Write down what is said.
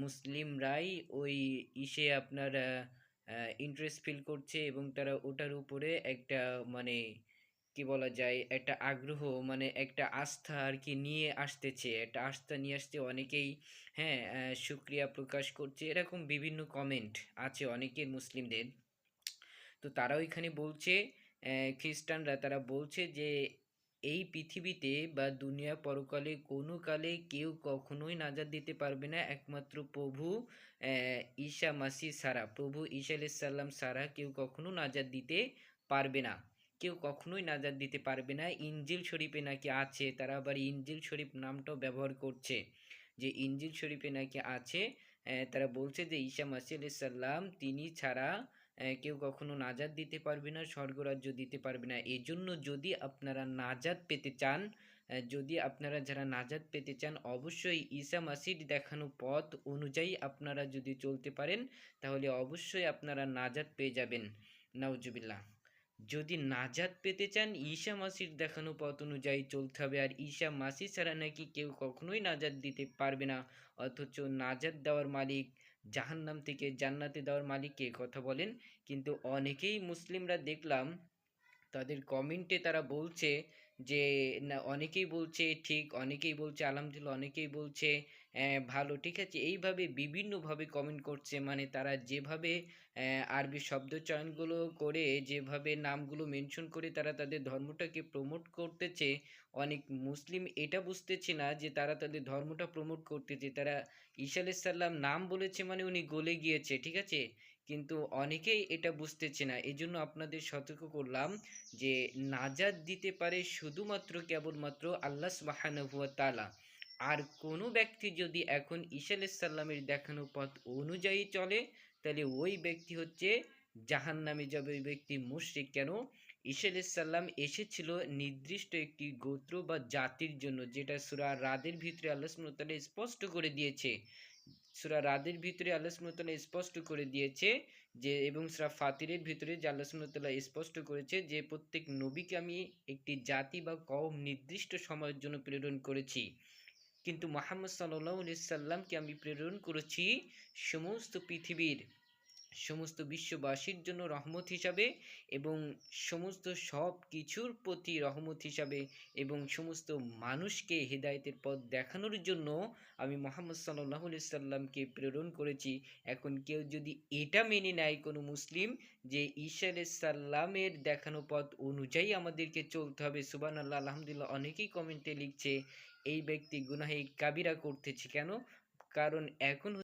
মুসলিমরাই ওই ইসে আপনার ইন্টারেস্ট ফিল করছে, এবং তারা ওটার উপরে একটা মানে কি বলা যায়, একটা আগ্রহ, মানে একটা আস্থা আর কি নিয়ে আসতেছে, একটা আস্থা নিয়ে আসতে অনেকেই। হ্যাঁ, শুক্রিয়া প্রকাশ করছে, এরকম বিভিন্ন কমেন্ট আছে অনেকের মুসলিমদের। তো তারা ওইখানে বলছে, খ্রিস্টানরা তারা বলছে যে এই পৃথিবীতে বা দুনিয়া পরকালে কোনো কালে কেউ কখনোই নাজাত দিতে পারবে না একমাত্র প্রভু ঈসা মাসি সারা, প্রভু ঈসা আলাইহিস সালাম সারা কেউ কখনো নাজাত দিতে পারবে না, কেউ কখনোই নাজাত দিতে পারবে না। ইনজিল শরীফে নাকি আছে, তারা আবার ইনজিল শরীফ নামটাও ব্যবহার করছে, যে ইনজিল শরীফে নাকি আছে। তারা বলছে যে ঈসা মাসি আলাইহিস সালাম তিনি ছাড়া কেউ কখনো নাজাত দিতে পারবে না, স্বর্গরাজ্য দিতে পারবে না। এজন্য যদি আপনারা নাজাত পেতে চান, যদি আপনারা যারা নাজাত পেতে চান, অবশ্যই ঈসা মাসির দেখানো পথ অনুযায়ী আপনারা যদি চলতে পারেন, তাহলে অবশ্যই আপনারা নাজাত পেয়ে যাবেন। নাউজুবিল্লাহ। যদি নাজাত পেতে চান, ঈসা মাসির দেখানো পথ অনুযায়ী চলতে হবে, আর ঈসা মাসি ছাড়া নাকি কেউ কখনোই নাজাত দিতে পারবে না। অথচ নাজাত দেওয়ার মালিক, জাহান্নাম থেকে জান্নাতে দেওয়ার মালিক কে, কথা বলেন। কিন্তু অনেকেই মুসলিমরা দেখলাম তাদের কমেন্টে তারা বলছে যে না, অনেকেই বলছে ঠিক, অনেকেই বলছে আলহামদুলিল্লাহ, অনেকেই বলছে ভালো, ঠিক আছে, এইভাবে বিভিন্নভাবে কমেন্ট করছে। মানে তারা যেভাবে আরবি শব্দ চয়নগুলো করে, যেভাবে নামগুলো মেনশন করে তারা তাদের ধর্মটাকে প্রমোট করতেছে, অনেক মুসলিম এটা বুঝতেছে না যে তারা তাদের ধর্মটা প্রমোট করতেছে। তারা ঈসা আলাইহিস সালাম নাম বলেছে মানে উনি গলে গিয়েছে, ঠিক আছে, কিন্তু অনেকেই এটা বুঝতেছে না। এই জন্য আপনাদের সতর্ক করলাম যে নাজাত দিতে পারে শুধুমাত্র কেবলমাত্র আল্লাহ সুবহানাহু ওয়া তাআলা। আর কোনো ব্যক্তি যদি এখন ঈসা আলাইহিস সালামের দেখানো পথ অনুযায়ী চলে, তাহলে ওই ব্যক্তি হচ্ছে জাহান্নামে যাবে, ওই ব্যক্তি মুশরিক। কেন? ঈসা আলাইহিস সালাম এসেছিল নির্দিষ্ট একটি গোত্র বা জাতির জন্য, যেটা সূরা রাদের ভিতরে আল্লাহ সুবহানাহু ওয়া তাআলা স্পষ্ট করে দিয়েছে। সূরা রাদের ভিতরে আল্লাহ সুবহানাহু ওয়া তাআলা স্পষ্ট করে দিয়েছে যে, এবং সূরা ফাতিরের ভিতরে যে আল্লাহ সুবহানাহু ওয়া তাআলা স্পষ্ট করেছে যে প্রত্যেক নবীকে আমি একটি জাতি বা কওম নির্দিষ্ট সময়ের জন্য প্রেরণ করেছি, কিন্তু মুহাম্মদ সাল্লাল্লাহু আলাইহি সাল্লামকে আমি প্রেরণ করেছি সমস্ত পৃথিবীর সমস্ত বিশ্ববাসীর জন্য রহমত হিসাবে, এবং সমস্ত সব কিছুর প্রতি রহমত হিসাবে, এবং সমস্ত মানুষকে হেদায়েতের পথ দেখানোর জন্য আমি মুহাম্মদ সাল্লাল্লাহু আলাইহি সাল্লামকে প্রেরণ করেছি। এখন কেউ যদি এটা মেনে নেয়, কোনো মুসলিম, যে ঈসা আলাইহিস সালামের দেখানো পথ অনুযায়ী আমাদেরকে চলতে হবে, সুবহানাল্লাহ, আলহামদুলিল্লাহ, অনেকেই কমেন্টে লিখছে এই ব্যক্তি গুনাহে কাবিরা করতেছে। কেন? কারণ এখন